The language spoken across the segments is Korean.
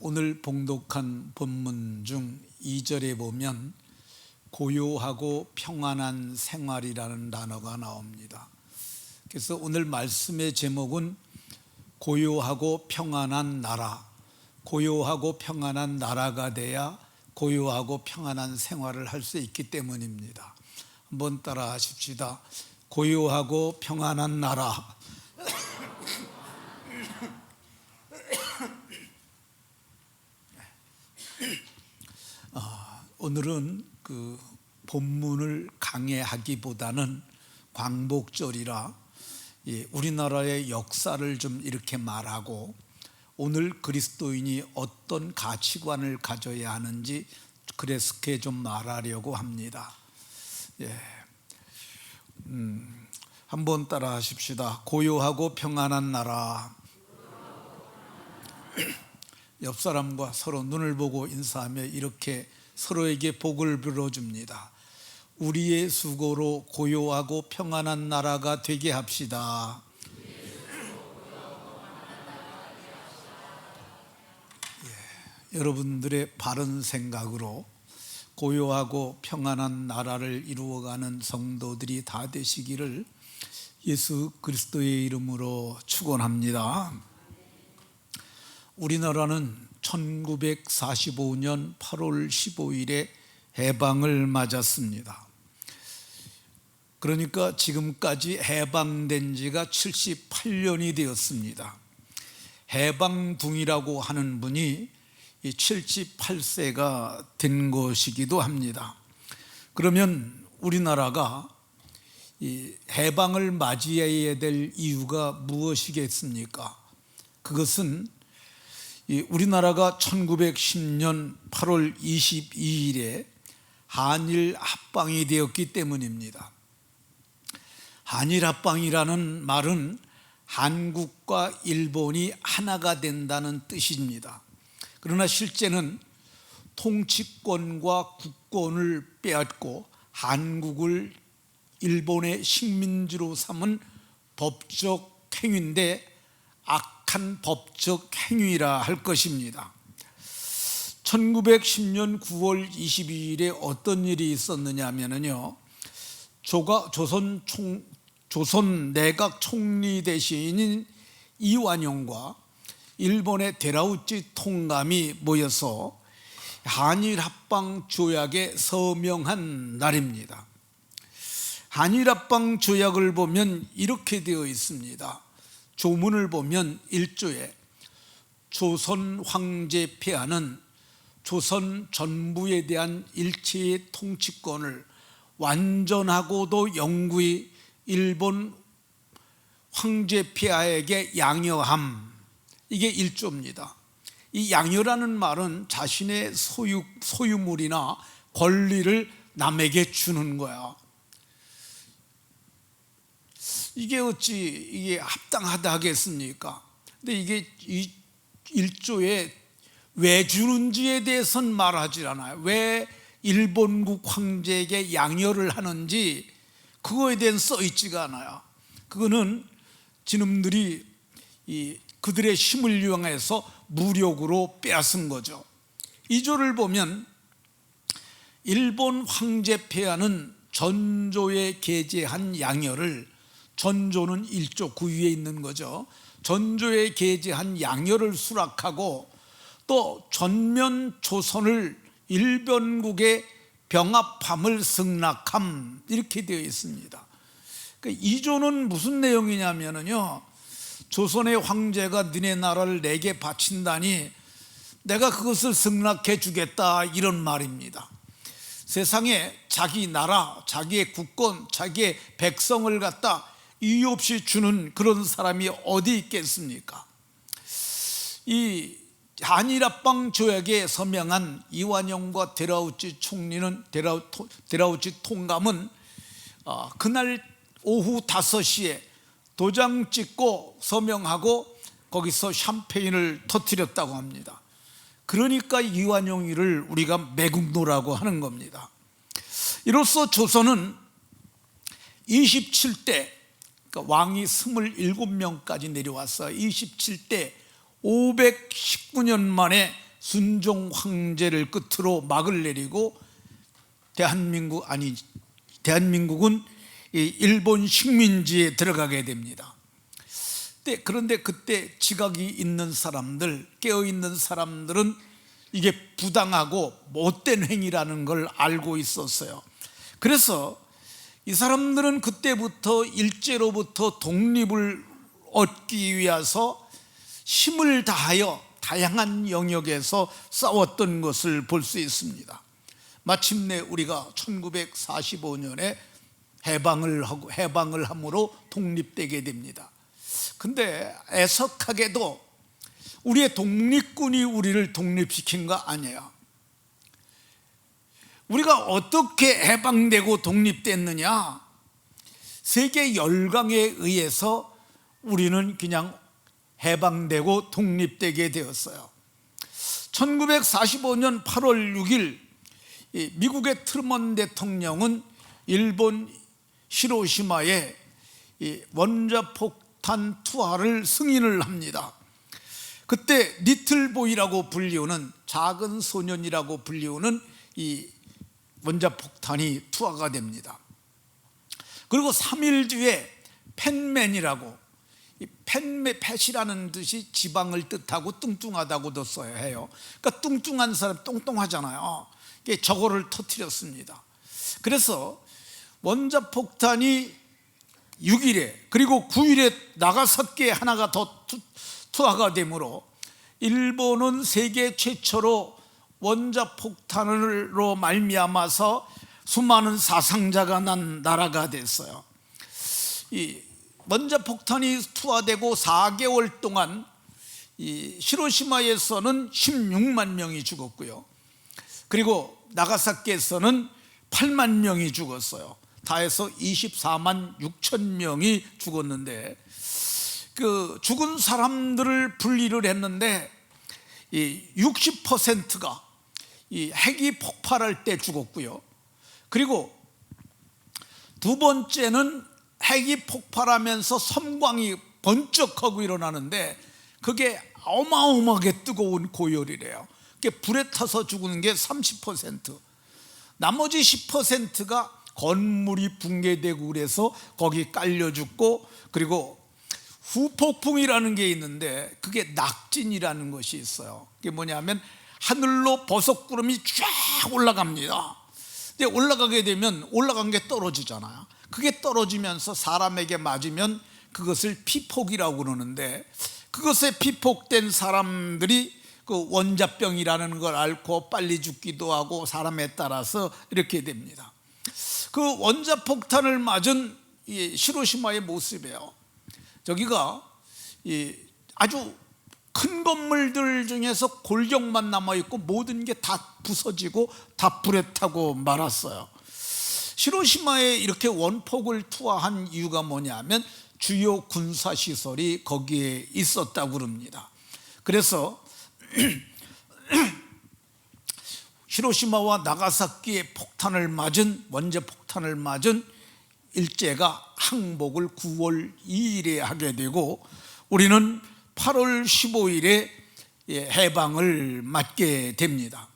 오늘 봉독한 본문 중 2절에 보면 고요하고 평안한 생활이라는 단어가 나옵니다. 그래서 오늘 말씀의 제목은 고요하고 평안한 나라, 고요하고 평안한 나라가 돼야 고요하고 평안한 생활을 할 수 있기 때문입니다. 한번 따라 하십시다. 고요하고 평안한 나라. 오늘은 그 본문을 강해하기보다는 광복절이라 우리나라의 역사를 좀 이렇게 말하고 오늘 그리스도인이 어떤 가치관을 가져야 하는지 그렇게 좀 말하려고 합니다. 한번 따라 하십시다. 고요하고 평안한 나라. 옆 사람과 서로 눈을 보고 인사하며 이렇게 서로에게 복을 빌어줍니다. 우리의 수고로 고요하고 평안한 나라가 되게 합시다. 여러분들의 바른 생각으로 고요하고 평안한 나라를 이루어가는 성도들이 다 되시기를 예수 그리스도의 이름으로 축원합니다. 우리나라는 1945년 8월 15일에 해방을 맞았습니다. 그러니까 지금까지 해방된 지가 78년이 되었습니다. 해방둥이라고 하는 분이 78세가 된 것이기도 합니다. 그러면 우리나라가 이 해방을 맞이해야 될 이유가 무엇이겠습니까? 그것은 우리나라가 1910년 8월 22일에 한일 합방이 되었기 때문입니다. 한일 합방이라는 말은 한국과 일본이 하나가 된다는 뜻입니다. 그러나 실제는 통치권과 국권을 빼앗고 한국을 일본의 식민지로 삼은 법적 행위인데 악한 법적 행위라 할 것입니다. 1910년 9월 22일에 어떤 일이 있었느냐 하면요, 조선 내각 총리 대신인 이완용과 일본의 데라우치 통감이 모여서 한일 합방 조약에 서명한 날입니다. 한일 합방 조약을 보면 이렇게 되어 있습니다. 조문을 보면 1조에 조선 황제 폐하는 조선 전부에 대한 일체의 통치권을 완전하고도 영구히 일본 황제 폐하에게 양여함, 이게 1조입니다. 이 양여라는 말은 자신의 소유물이나 권리를 남에게 주는 거야. 이게 어찌 이게 합당하다 하겠습니까? 근데 이게 이 1조에 왜 주는지에 대해서는 말하지 않아요. 왜 일본국 황제에게 양여를 하는지 그거에 대해서 써 있지가 않아요. 그거는 지놈들이 그들의 힘을 이용해서 무력으로 빼앗은 거죠. 2조를 보면 일본 황제 폐하는 전조에 게재한 양여를, 전조는 1조 그 위에 있는 거죠. 전조에 게재한 양여를 수락하고 또 전면 조선을 일본국에 병합함을 승낙함, 이렇게 되어 있습니다. 그러니까 2조는 무슨 내용이냐면요, 조선의 황제가 너네 나라를 내게 바친다니 내가 그것을 승낙해 주겠다, 이런 말입니다. 세상에 자기 나라, 자기의 국권, 자기의 백성을 갖다 이유 없이 주는 그런 사람이 어디 있겠습니까? 이 한일합방 조약에 서명한 이완용과 데라우치 총리는, 데라우치 통감은 그날 오후 5시에 도장 찍고 서명하고 거기서 샴페인을 터뜨렸다고 합니다. 그러니까 이완용이를 우리가 매국노라고 하는 겁니다. 이로써 조선은 27대, 그러니까 왕이 27명까지 내려와서 27대 519년 만에 순종 황제를 끝으로 막을 내리고 대한민국은 이 일본 식민지에 들어가게 됩니다. 그런데 그때 지각이 있는 사람들, 깨어있는 사람들은 이게 부당하고 못된 행위라는 걸 알고 있었어요. 그래서 이 사람들은 그때부터 일제로부터 독립을 얻기 위해서 힘을 다하여 다양한 영역에서 싸웠던 것을 볼 수 있습니다. 마침내 우리가 1945년에 해방을 함으로 독립되게 됩니다. 근데 애석하게도 우리의 독립군이 우리를 독립시킨 거 아니에요. 우리가 어떻게 해방되고 독립됐느냐? 세계 열강에 의해서 우리는 그냥 해방되고 독립되게 되었어요. 1945년 8월 6일 미국의 트루먼 대통령은 일본 히로시마에 원자폭탄 투하를 승인을 합니다. 그때 리틀보이라고 불리우는, 작은 소년이라고 불리우는 이 원자폭탄이 투하가 됩니다. 그리고 3일 뒤에 팻맨이라고, 팻이라는 뜻이 지방을 뜻하고 뚱뚱하다고도 써야 해요. 그러니까 뚱뚱한 사람 뚱뚱하잖아요. 저거를 터뜨렸습니다. 그래서 원자폭탄이 6일에 그리고 9일에 나가사키에 하나가 더 투하가 되므로 일본은 세계 최초로 원자폭탄으로 말미암아서 수많은 사상자가 난 나라가 됐어요. 이 원자폭탄이 투하되고 4개월 동안 이 히로시마에서는 16만 명이 죽었고요. 그리고 나가사키에서는 8만 명이 죽었어요. 다 해서 24만 6천 명이 죽었는데, 그 죽은 사람들을 분리를 했는데 이 60%가 이 핵이 폭발할 때 죽었고요. 그리고 두 번째는 핵이 폭발하면서 섬광이 번쩍하고 일어나는데 그게 어마어마하게 뜨거운 고열이래요. 불에 타서 죽는 게 30%, 나머지 10%가 건물이 붕괴되고 그래서 거기 깔려 죽고, 그리고 후폭풍이라는 게 있는데 그게 낙진이라는 것이 있어요. 그게 뭐냐면 하늘로 버섯구름이 쫙 올라갑니다. 근데 올라가게 되면 올라간 게 떨어지잖아요. 그게 떨어지면서 사람에게 맞으면 그것을 피폭이라고 그러는데, 그것에 피폭된 사람들이 그 원자병이라는 걸 앓고 빨리 죽기도 하고 사람에 따라서 이렇게 됩니다. 그 원자폭탄을 맞은 이 히로시마의 모습이에요. 저기가 아주 큰 건물들 중에서 골격만 남아있고 모든 게 다 부서지고 다 불에 타고 말았어요. 히로시마에 이렇게 원폭을 투하한 이유가 뭐냐면 주요 군사시설이 거기에 있었다고 그럽니다. 그래서 히로시마와 나가사키의 원자폭탄을 맞은 일제가 항복을 9월 2일에 하게 되고 우리는 8월 15일에 해방을 맞게 됩니다.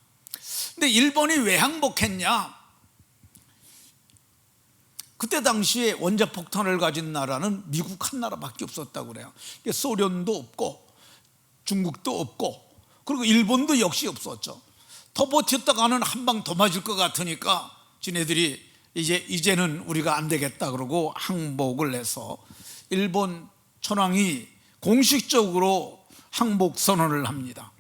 근데 일본이 왜 항복했냐? 그때 당시에 원자폭탄을 가진 나라는 미국 한 나라밖에 없었다고 그래요. 소련도 없고 중국도 없고 그리고 일본도 역시 없었죠. 더 버텼다가는 한 방 더 맞을 것 같으니까 지네들이 이제는 우리가 안 되겠다 그러고 항복을 해서 일본 천황이 공식적으로 항복 선언을 합니다.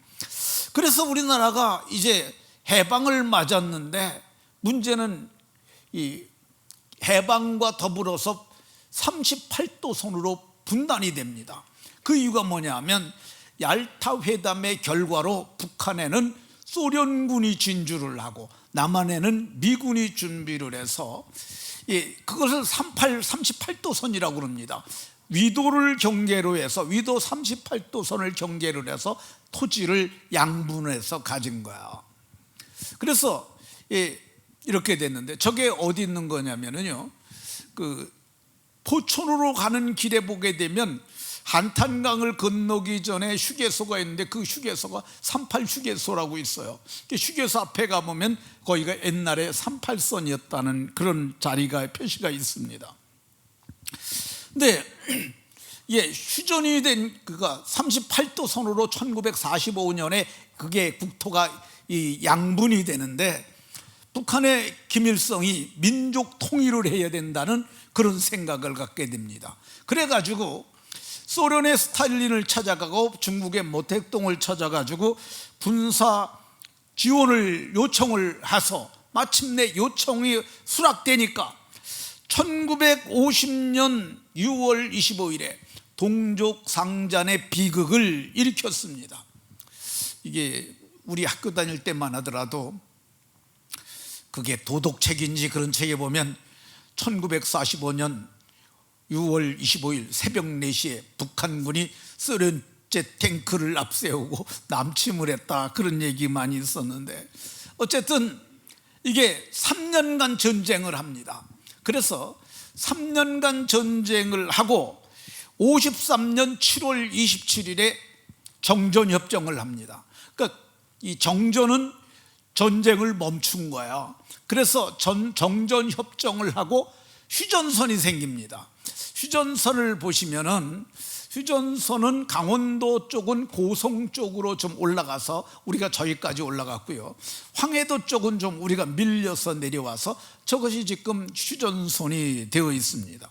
그래서 우리나라가 이제 해방을 맞았는데 문제는 이 해방과 더불어서 38도선으로 분단이 됩니다. 그 이유가 뭐냐면 얄타 회담의 결과로 북한에는 소련군이 진주를 하고 남한에는 미군이 준비를 해서 그것을 38도선이라고 그럽니다. 위도를 경계로 해서 위도 38도선을 경계로 해서 토지를 양분해서 가진 거야. 그래서 이렇게 됐는데 저게 어디 있는 거냐면요, 그 포천으로 가는 길에 보게 되면 한탄강을 건너기 전에 휴게소가 있는데 그 휴게소가 38 휴게소라고 있어요. 휴게소 앞에 가보면 거기가 옛날에 38선이었다는 그런 자리가 표시가 있습니다. 근데 휴전이 된 그가 38도 선으로 1945년에 그게 국토가 양분이 되는데 북한의 김일성이 민족 통일을 해야 된다는 그런 생각을 갖게 됩니다. 그래가지고 소련의 스탈린을 찾아가고 중국의 모택동을 찾아가지고 군사 지원을 요청을 해서 마침내 요청이 수락되니까 1950년 6월 25일에 동족상잔의 비극을 일으켰습니다. 이게 우리 학교 다닐 때만 하더라도 그게 도덕책인지 그런 책에 보면 1945년 6월 25일 새벽 4시에 북한군이 소련제 탱크를 앞세우고 남침을 했다, 그런 얘기 많이 있었는데, 어쨌든 이게 3년간 전쟁을 합니다. 그래서 3년간 전쟁을 하고 53년 7월 27일에 정전협정을 합니다. 그러니까 이 정전은 전쟁을 멈춘 거예요. 그래서 정전협정을 하고 휴전선이 생깁니다. 휴전선을 보시면은, 휴전선은 강원도 쪽은 고성 쪽으로 좀 올라가서 우리가 저기까지 올라갔고요, 황해도 쪽은 좀 우리가 밀려서 내려와서 저것이 지금 휴전선이 되어 있습니다.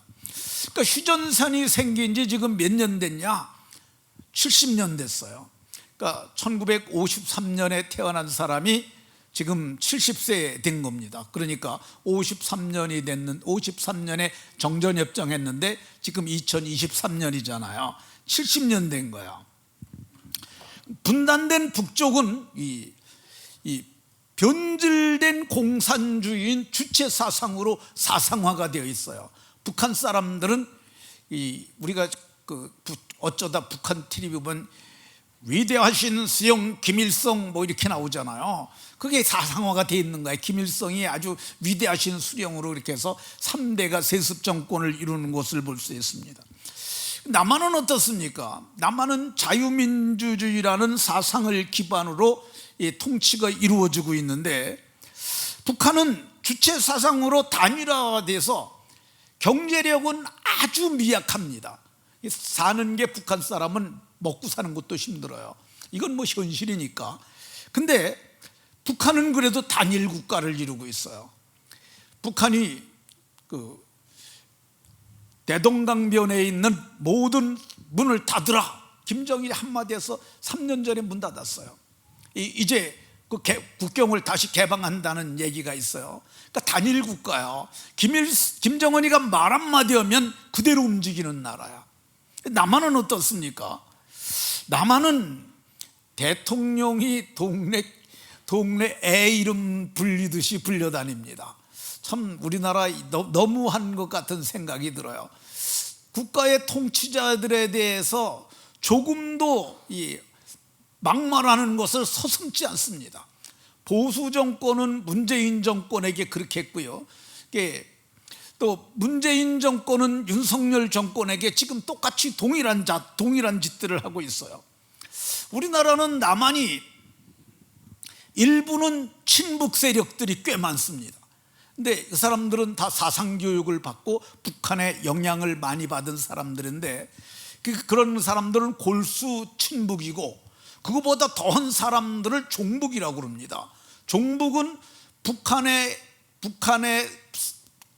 그러니까 휴전선이 생긴 지 지금 몇 년 됐냐? 70년 됐어요. 그러니까 1953년에 태어난 사람이 지금 70세 된 겁니다. 그러니까 53년에 정전협정했는데 지금 2023년이잖아요. 70년 된 거예요. 분단된 북쪽은 이 변질된 공산주의인 주체 사상으로 사상화가 되어 있어요. 북한 사람들은 우리가 어쩌다 북한 TV 보면 위대하신 수영 김일성 뭐 이렇게 나오잖아요. 그게 사상화가 되어 있는 거예요. 김일성이 아주 위대하신 수령으로 이렇게 해서 3대가 세습 정권을 이루는 것을 볼 수 있습니다. 남한은 어떻습니까? 남한은 자유민주주의라는 사상을 기반으로 통치가 이루어지고 있는데, 북한은 주체 사상으로 단일화돼서 경제력은 아주 미약합니다. 사는 게, 북한 사람은 먹고 사는 것도 힘들어요. 이건 뭐 현실이니까. 근데 북한은 그래도 단일 국가를 이루고 있어요. 북한이 대동강변에 있는 모든 문을 닫으라, 김정일이 한마디에서 3년 전에 문 닫았어요. 이제 국경을 다시 개방한다는 얘기가 있어요. 그러니까 단일 국가요. 김정은이가 말 한마디 하면 그대로 움직이는 나라야. 남한은 어떻습니까? 남한은 대통령이 동네 애 이름 불리듯이 불려다닙니다. 참 우리나라 너무한 것 같은 생각이 들어요. 국가의 통치자들에 대해서 조금도 막말하는 것을 서슴지 않습니다. 보수 정권은 문재인 정권에게 그렇게 했고요, 또 문재인 정권은 윤석열 정권에게 지금 똑같이 동일한 짓들을 하고 있어요. 우리나라는 남한이 일부는 친북 세력들이 꽤 많습니다. 근데 그 사람들은 다 사상교육을 받고 북한의 영향을 많이 받은 사람들인데, 그런 사람들은 골수 친북이고, 그거보다 더한 사람들을 종북이라고 그럽니다. 종북은 북한의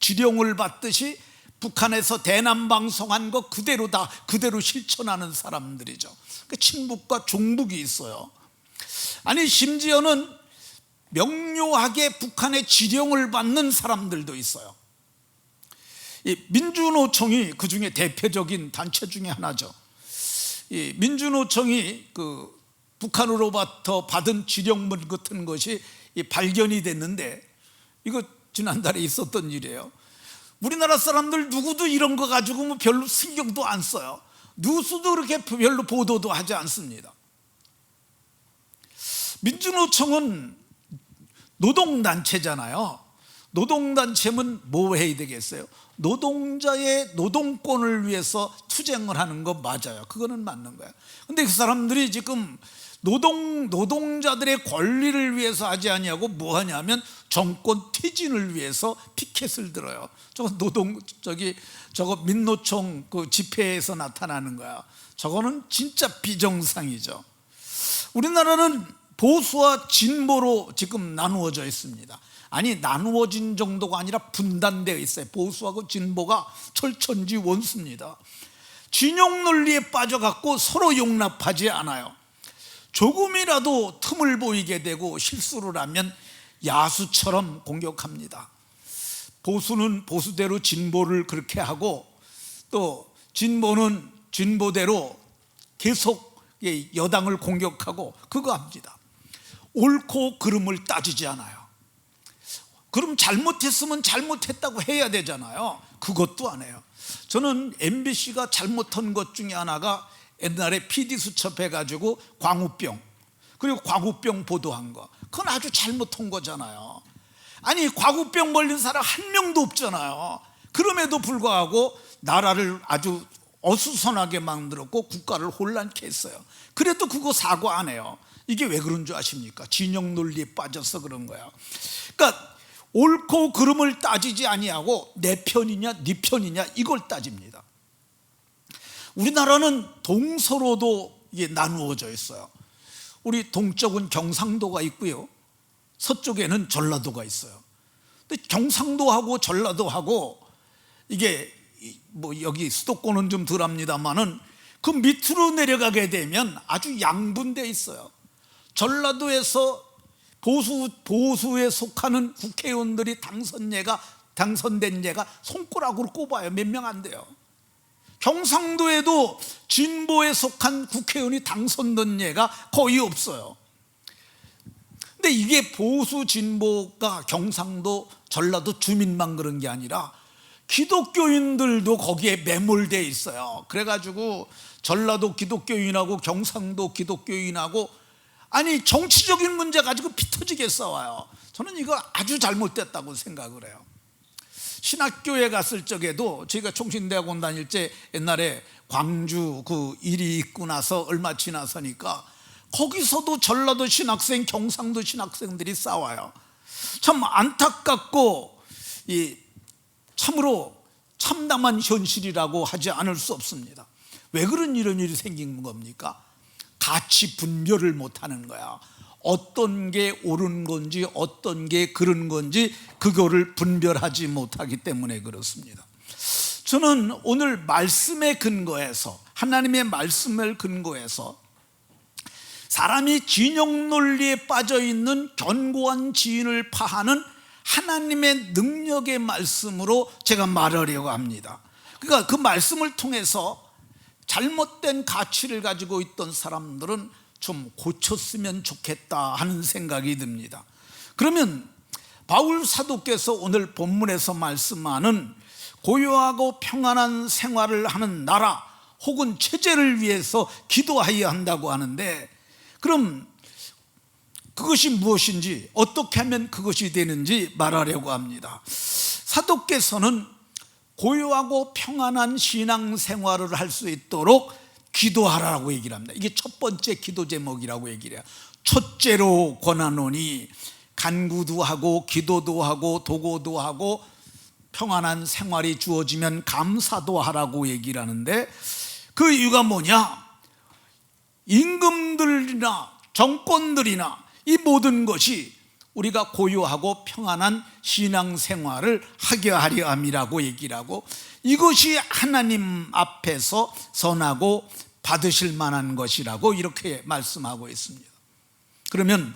지령을 받듯이 북한에서 대남방송한 거 그대로 실천하는 사람들이죠. 그러니까 친북과 종북이 있어요. 아니, 심지어는 명료하게 북한의 지령을 받는 사람들도 있어요. 민주노총이 그 중에 대표적인 단체 중에 하나죠. 민주노총이 북한으로부터 받은 지령문 같은 것이 발견이 됐는데, 이거 지난달에 있었던 일이에요. 우리나라 사람들 누구도 이런 거 가지고 뭐 별로 신경도 안 써요. 뉴스도 그렇게 별로 보도도 하지 않습니다. 민주노총은 노동단체잖아요. 노동단체면 뭐 해야 되겠어요? 노동자의 노동권을 위해서 투쟁을 하는 거 맞아요. 그거는 맞는 거예요. 근데 그 사람들이 지금 노동자들의 권리를 위해서 하지 아니하고 뭐 하냐면 정권 퇴진을 위해서 피켓을 들어요. 저거 민노총 그 집회에서 나타나는 거야. 저거는 진짜 비정상이죠. 우리나라는 보수와 진보로 지금 나누어져 있습니다. 아니, 나누어진 정도가 아니라 분단되어 있어요. 보수하고 진보가 철천지 원수입니다. 진영 논리에 빠져갖고 서로 용납하지 않아요. 조금이라도 틈을 보이게 되고 실수를 하면 야수처럼 공격합니다. 보수는 보수대로 진보를 그렇게 하고, 또 진보는 진보대로 계속 여당을 공격하고 그거 합니다. 옳고 그름을 따지지 않아요. 그럼 잘못했으면 잘못했다고 해야 되잖아요. 그것도 안 해요. 저는 MBC가 잘못한 것 중에 하나가 옛날에 PD수첩 해가지고 광우병, 그리고 광우병 보도한 거, 그건 아주 잘못한 거잖아요. 아니, 광우병 걸린 사람 한 명도 없잖아요. 그럼에도 불구하고 나라를 아주 어수선하게 만들었고 국가를 혼란케 했어요. 그래도 그거 사과 안 해요. 이게 왜 그런 줄 아십니까? 진영 논리에 빠져서 그런 거예요. 그러니까 옳고 그름을 따지지 아니하고 내 편이냐 네 편이냐 이걸 따집니다. 우리나라는 동서로도 이게 나누어져 있어요. 우리 동쪽은 경상도가 있고요, 서쪽에는 전라도가 있어요. 근데 경상도하고 전라도하고 이게 뭐 여기 수도권은 좀 덜합니다만은 그 밑으로 내려가게 되면 아주 양분돼 있어요. 전라도에서 보수에 속하는 국회의원들이 당선된 예가 손가락으로 꼽아요. 몇 명 안 돼요. 경상도에도 진보에 속한 국회의원이 당선된 예가 거의 없어요. 근데 이게 보수 진보가 경상도 전라도 주민만 그런 게 아니라 기독교인들도 거기에 매몰되어 있어요. 그래가지고 전라도 기독교인하고 경상도 기독교인하고 아니 정치적인 문제 가지고 피 터지게 싸워요. 저는 이거 아주 잘못됐다고 생각을 해요. 신학교에 갔을 적에도 제가 총신대학원 다닐 때 옛날에 광주 그 일이 있고 나서 얼마 지나서니까 거기서도 전라도 신학생, 경상도 신학생들이 싸워요. 참 안타깝고 참으로 참담한 현실이라고 하지 않을 수 없습니다. 왜 그런 이런 일이 생긴 겁니까? 가치 분별을 못하는 거야. 어떤 게 옳은 건지 어떤 게 그른 건지 그거를 분별하지 못하기 때문에 그렇습니다. 저는 오늘 말씀에 근거해서, 하나님의 말씀을 근거해서 사람이 진영 논리에 빠져 있는 견고한 지인을 파하는 하나님의 능력의 말씀으로 제가 말하려고 합니다. 그러니까 그 말씀을 통해서 잘못된 가치를 가지고 있던 사람들은 좀 고쳤으면 좋겠다 하는 생각이 듭니다. 그러면 바울 사도께서 오늘 본문에서 말씀하는 고요하고 평안한 생활을 하는 나라 혹은 체제를 위해서 기도해야 한다고 하는데, 그럼 그것이 무엇인지, 어떻게 하면 그것이 되는지 말하려고 합니다. 사도께서는 고요하고 평안한 신앙생활을 할 수 있도록 기도하라고 얘기를 합니다. 이게 첫 번째 기도 제목이라고 얘기를 해요. 첫째로 권하노니, 간구도 하고 기도도 하고 도고도 하고 평안한 생활이 주어지면 감사도 하라고 얘기를 하는데, 그 이유가 뭐냐? 임금들이나 정권들이나 이 모든 것이 우리가 고요하고 평안한 신앙생활을 하게 하려 함이라고 얘기를 하고, 이것이 하나님 앞에서 선하고 받으실 만한 것이라고 이렇게 말씀하고 있습니다. 그러면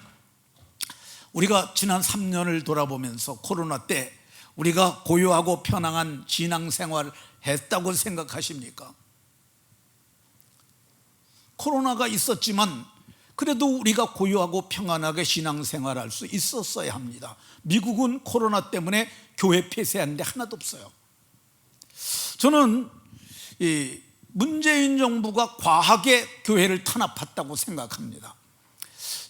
우리가 지난 3년을 돌아보면서 코로나 때 우리가 고요하고 편안한 신앙생활을 했다고 생각하십니까? 코로나가 있었지만 그래도 우리가 고요하고 평안하게 신앙생활을 할 수 있었어야 합니다. 미국은 코로나 때문에 교회 폐쇄한 데 하나도 없어요. 저는 문재인 정부가 과하게 교회를 탄압했다고 생각합니다.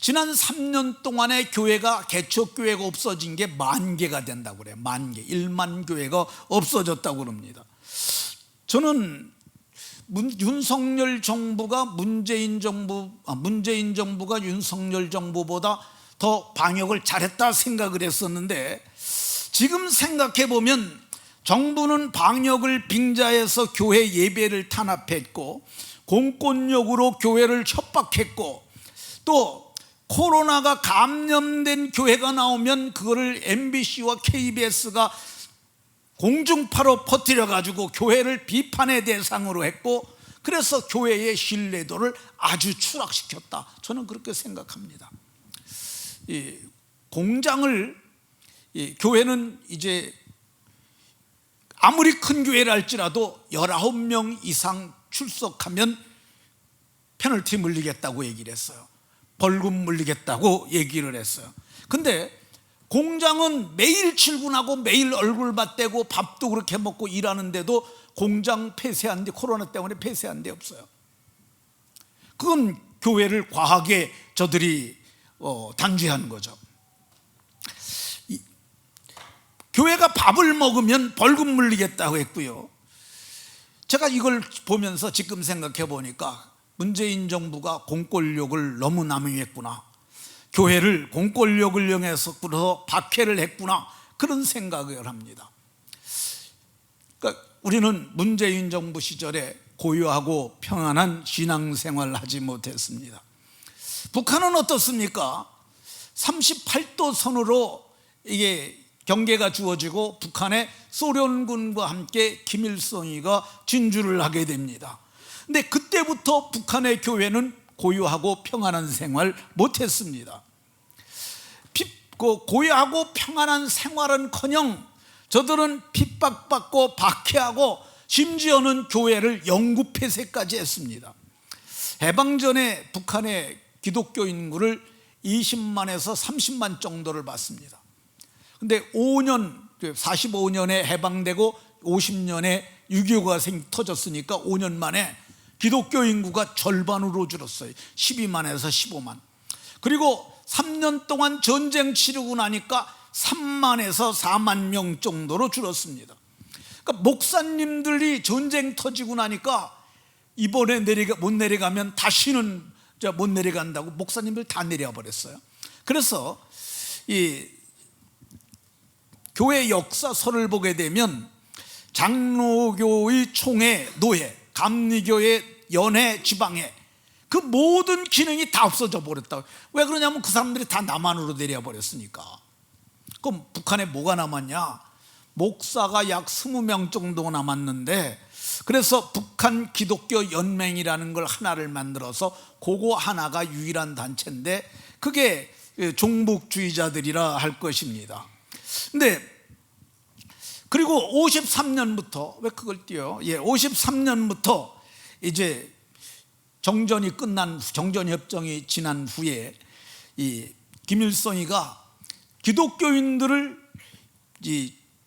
지난 3년 동안에 교회가 개척교회가 없어진 게 10,000개가 된다고 그래요. 10,000개, 10,000 교회가 없어졌다고 그럽니다. 저는 윤석열 정부가 문재인 정부가 윤석열 정부보다 더 방역을 잘했다 생각을 했었는데, 지금 생각해 보면 정부는 방역을 빙자해서 교회 예배를 탄압했고, 공권력으로 교회를 협박했고, 또 코로나가 감염된 교회가 나오면 그거를 MBC와 KBS가 공중파로 퍼뜨려 가지고 교회를 비판의 대상으로 했고, 그래서 교회의 신뢰도를 아주 추락시켰다. 저는 그렇게 생각합니다. 교회는 이제 아무리 큰 교회라 할지라도 19명 이상 출석하면 페널티 물리겠다고 얘기를 했어요. 벌금 물리겠다고 얘기를 했어요. 근데 공장은 매일 출근하고 매일 얼굴 맞대고 밥도 그렇게 먹고 일하는데도 공장 폐쇄한 데, 코로나 때문에 폐쇄한 데 없어요. 그건 교회를 과하게 저들이 단죄한 거죠. 교회가 밥을 먹으면 벌금 물리겠다고 했고요. 제가 이걸 보면서 지금 생각해 보니까 문재인 정부가 공권력을 너무 남용했구나, 교회를 공권력을 이용해서 박해를 했구나, 그런 생각을 합니다. 그러니까 우리는 문재인 정부 시절에 고요하고 평안한 신앙생활을 하지 못했습니다. 북한은 어떻습니까? 38도 선으로 이게 경계가 주어지고 북한의 소련군과 함께 김일성이가 진주를 하게 됩니다. 근데 그때부터 북한의 교회는 고요하고 평안한 생활 못했습니다. 고요하고 평안한 생활은커녕 저들은 핍박받고 박해하고 심지어는 교회를 영구 폐쇄까지 했습니다. 해방 전에 북한의 기독교 인구를 20만에서 30만 정도를 봤습니다. 근데 45년에 해방되고 50년에 6.25가 터졌으니까 5년 만에 기독교 인구가 절반으로 줄었어요. 12만에서 15만. 그리고 3년 동안 전쟁 치르고 나니까 3만에서 4만 명 정도로 줄었습니다. 그러니까 목사님들이 전쟁 터지고 나니까 이번에 못 내려가면 다시는 못 내려간다고 목사님들 다 내려와 버렸어요. 그래서 이 교회 역사서를 보게 되면 장로교의 총회, 노회, 감리교의 연회, 지방회, 그 모든 기능이 다 없어져 버렸다고. 왜 그러냐면 그 사람들이 다 남한으로 내려와 버렸으니까. 그럼 북한에 뭐가 남았냐? 목사가 약 20명 정도 남았는데, 그래서 북한 기독교 연맹이라는 걸 하나를 만들어서 그거 하나가 유일한 단체인데, 그게 종북주의자들이라 할 것입니다. 근데 그리고 53년부터, 왜 그걸 띄어요? 53년부터 이제 정전협정이 지난 후에 이 김일성이가 기독교인들을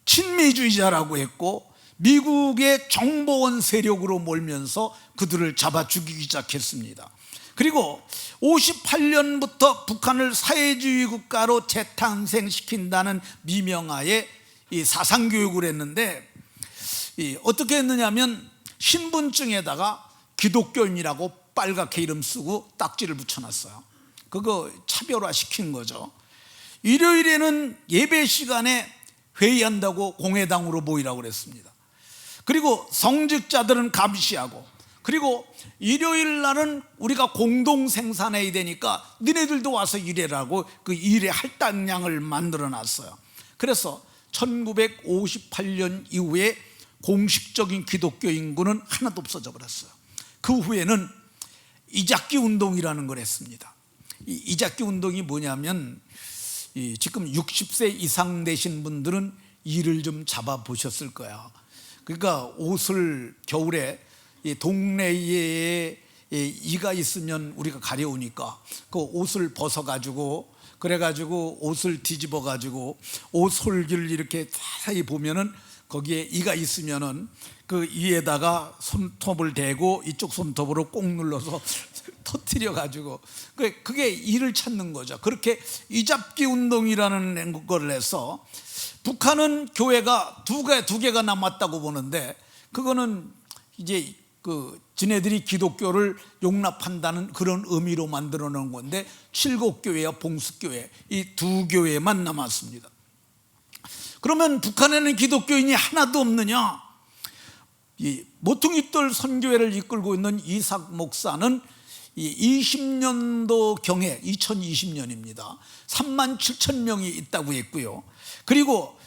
친미주의자라고 했고, 미국의 정보원 세력으로 몰면서 그들을 잡아 죽이기 시작했습니다. 그리고 58년부터 북한을 사회주의 국가로 재탄생시킨다는 미명하에 이 사상교육을 했는데, 어떻게 했느냐면 신분증에다가 기독교인이라고 빨갛게 이름 쓰고 딱지를 붙여놨어요. 그거 차별화시킨 거죠. 일요일에는 예배 시간에 회의한다고 공회당으로 모이라고 그랬습니다. 그리고 성직자들은 감시하고, 그리고 일요일 날은 우리가 공동 생산해야 되니까 너네들도 와서 일해라고 그 일의 할당량을 만들어 놨어요. 그래서 1958년 이후에 공식적인 기독교 인구는 하나도 없어져 버렸어요. 그 후에는 이작기 운동이라는 걸 했습니다. 이 이작기 운동이 뭐냐면, 지금 60세 이상 되신 분들은 이를 좀 잡아 보셨을 거야. 그러니까 옷을 겨울에 동네에 이가 있으면 우리가 가려우니까 그 옷을 벗어가지고, 그래가지고 옷을 뒤집어가지고 옷 솔기를 이렇게 자세히 보면은 거기에 이가 있으면은 그 이에다가 손톱을 대고 이쪽 손톱으로 꼭 눌러서 터뜨려 가지고 그게 일을 찾는 거죠. 그렇게 이잡기 운동이라는 걸 해서 북한은 교회가 두 개가 남았다고 보는데, 그거는 이제 지네들이 기독교를 용납한다는 그런 의미로 만들어 놓은 건데, 칠곡교회와 봉수교회 이 두 교회만 남았습니다. 그러면 북한에는 기독교인이 하나도 없느냐? 이 모퉁이돌 선교회를 이끌고 있는 이삭 목사는 이 20년도경에 2020년입니다. 37,000명이 있다고 했고요. 그리고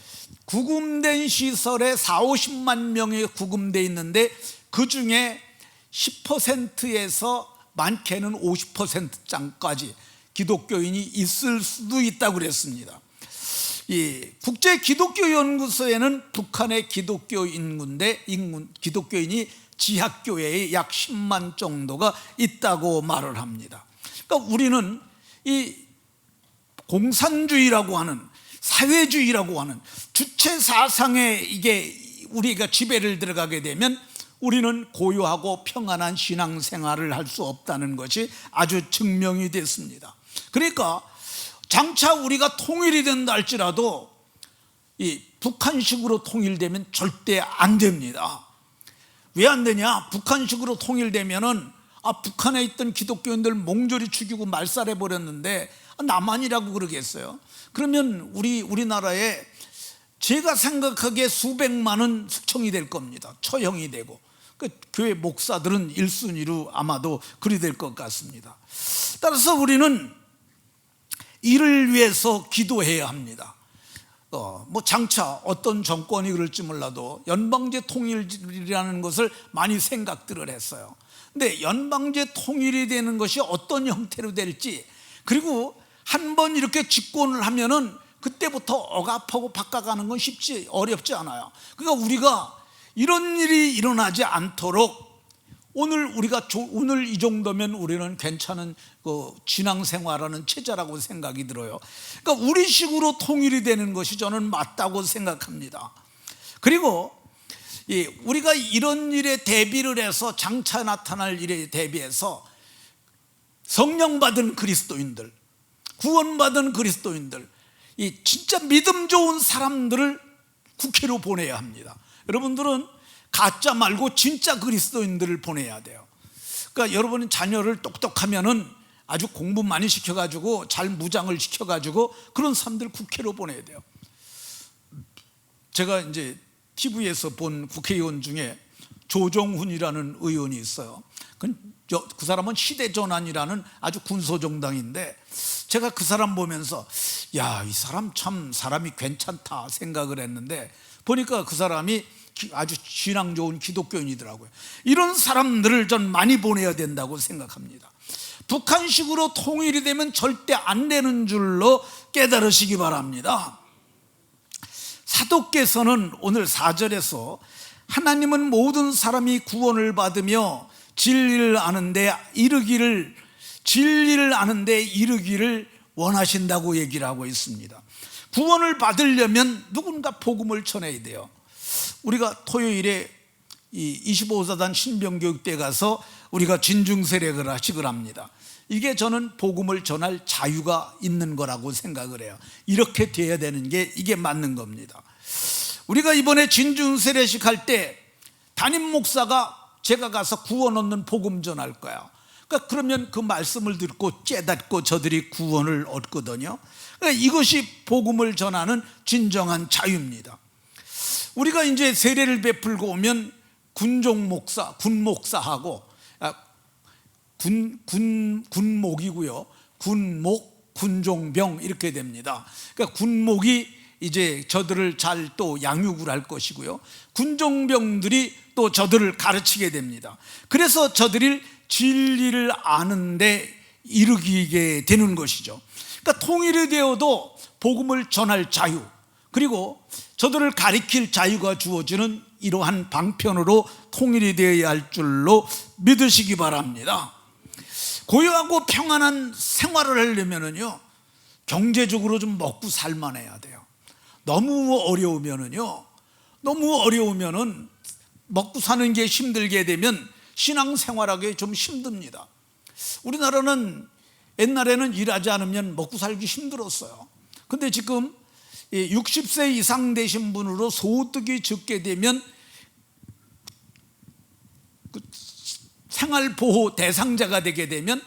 구금된 시설에 40-50만 명이 구금되어 있는데, 그 중에 10%에서 많게는 50%까지 기독교인이 있을 수도 있다고 그랬습니다. 이 국제 기독교 연구소에는 북한의 기독교 기독교인이 지하교회에 약 10만 정도가 있다고 말을 합니다. 그러니까 우리는 이 공산주의라고 하는, 사회주의라고 하는 주체 사상에 이게 우리가 지배를 들어가게 되면 우리는 고요하고 평안한 신앙생활을 할 수 없다는 것이 아주 증명이 됐습니다. 그러니까 장차 우리가 통일이 된다 할지라도 이 북한식으로 통일되면 절대 안 됩니다. 왜 안 되냐? 북한식으로 통일되면은 북한에 있던 기독교인들 몽졸이 죽이고 말살해 버렸는데 남한이라고 그러겠어요? 그러면 우리나라에 제가 생각하기에 수백만은 숙청이 될 겁니다. 처형이 되고. 교회 목사들은 1순위로 아마도 그리 될 것 같습니다. 따라서 우리는 이를 위해서 기도해야 합니다. 장차 어떤 정권이 그럴지 몰라도 연방제 통일이라는 것을 많이 생각들을 했어요. 근데 연방제 통일이 되는 것이 어떤 형태로 될지, 그리고 한번 이렇게 집권을 하면은 그때부터 억압하고 바꿔가는 건 어렵지 않아요. 그러니까 우리가 이런 일이 일어나지 않도록 오늘 이 정도면 우리는 괜찮은 신앙생활하는 체제라고 생각이 들어요. 그러니까 우리식으로 통일이 되는 것이 저는 맞다고 생각합니다. 그리고 우리가 이런 일에 대비를 해서, 장차 나타날 일에 대비해서 성령 받은 그리스도인들, 구원받은 그리스도인들, 이 진짜 믿음 좋은 사람들을 국회로 보내야 합니다. 여러분들은 가짜 말고 진짜 그리스도인들을 보내야 돼요. 그러니까 여러분 자녀를 똑똑하면은 아주 공부 많이 시켜가지고 잘 무장을 시켜가지고 그런 사람들 국회로 보내야 돼요. 제가 이제 TV에서 본 국회의원 중에 조정훈이라는 의원이 있어요. 그 사람은 시대전환이라는 아주 군소정당인데, 제가 그 사람 보면서 야, 이 사람 참 사람이 괜찮다 생각을 했는데, 보니까 그 사람이 아주 신앙 좋은 기독교인이더라고요. 이런 사람들을 전 많이 보내야 된다고 생각합니다. 북한식으로 통일이 되면 절대 안 되는 줄로 깨달으시기 바랍니다. 사도께서는 오늘 4절에서 하나님은 모든 사람이 구원을 받으며 진리를 아는데 이르기를 원하신다고 얘기를 하고 있습니다. 구원을 받으려면 누군가 복음을 전해야 돼요. 우리가 토요일에 이 25사단 신병교육대 가서 우리가 진중세례를 하식을 합니다. 이게 저는 복음을 전할 자유가 있는 거라고 생각을 해요. 이렇게 돼야 되는 게 이게 맞는 겁니다. 우리가 이번에 진중세례식 할 때 담임 목사가 제가 가서 구원 얻는 복음 전할 거야. 그러면 그 말씀을 듣고 깨닫고 저들이 구원을 얻거든요. 이것이 복음을 전하는 진정한 자유입니다. 우리가 이제 세례를 베풀고 오면 군목사하고 군목이고요. 군목, 군종병 이렇게 됩니다. 그러니까 군목이 이제 저들을 잘 또 양육을 할 것이고요. 군종병들이 또 저들을 가르치게 됩니다. 그래서 저들이 진리를 아는데 이르게 되는 것이죠. 그러니까 통일이 되어도 복음을 전할 자유, 그리고 저들을 가리킬 자유가 주어지는 이러한 방편으로 통일이 되어야 할 줄로 믿으시기 바랍니다. 고요하고 평안한 생활을 하려면요, 경제적으로 좀 먹고 살만해야 돼요. 너무 어려우면은 먹고 사는 게 힘들게 되면 신앙생활하기 좀 힘듭니다. 우리나라는 옛날에는 일하지 않으면 먹고 살기 힘들었어요. 근데 지금 60세 이상 되신 분으로 소득이 적게 되면 생활보호 대상자가 되게 되면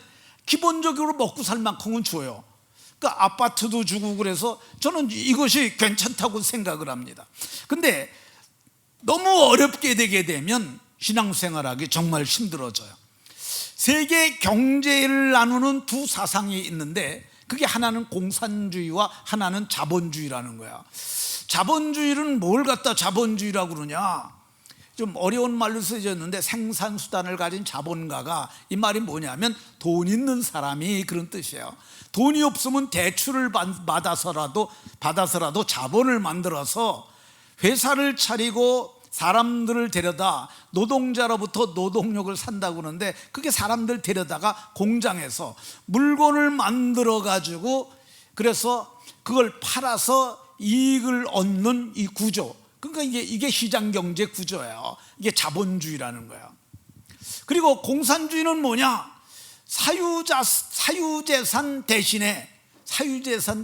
기본적으로 먹고 살 만큼은 줘요. 그러니까 아파트도 주고 그래서 저는 이것이 괜찮다고 생각을 합니다. 근데 너무 어렵게 되게 되면 신앙생활하기 정말 힘들어져요. 세계 경제를 나누는 두 사상이 있는데 그게 하나는 공산주의와 하나는 자본주의라는 거야. 자본주의는 뭘 갖다 자본주의라고 그러냐, 좀 어려운 말로 쓰여졌는데 생산수단을 가진 자본가가, 이 말이 뭐냐면 돈 있는 사람이, 그런 뜻이에요. 돈이 없으면 대출을 받아서라도 자본을 만들어서 회사를 차리고 사람들을 데려다 노동자로부터 노동력을 산다고 그러는데, 그게 사람들 데려다가 공장에서 물건을 만들어 가지고 그래서 그걸 팔아서 이익을 얻는 이 구조, 그러니까 이게 시장경제 구조예요. 이게 자본주의라는 거예요. 그리고 공산주의는 뭐냐, 사유재산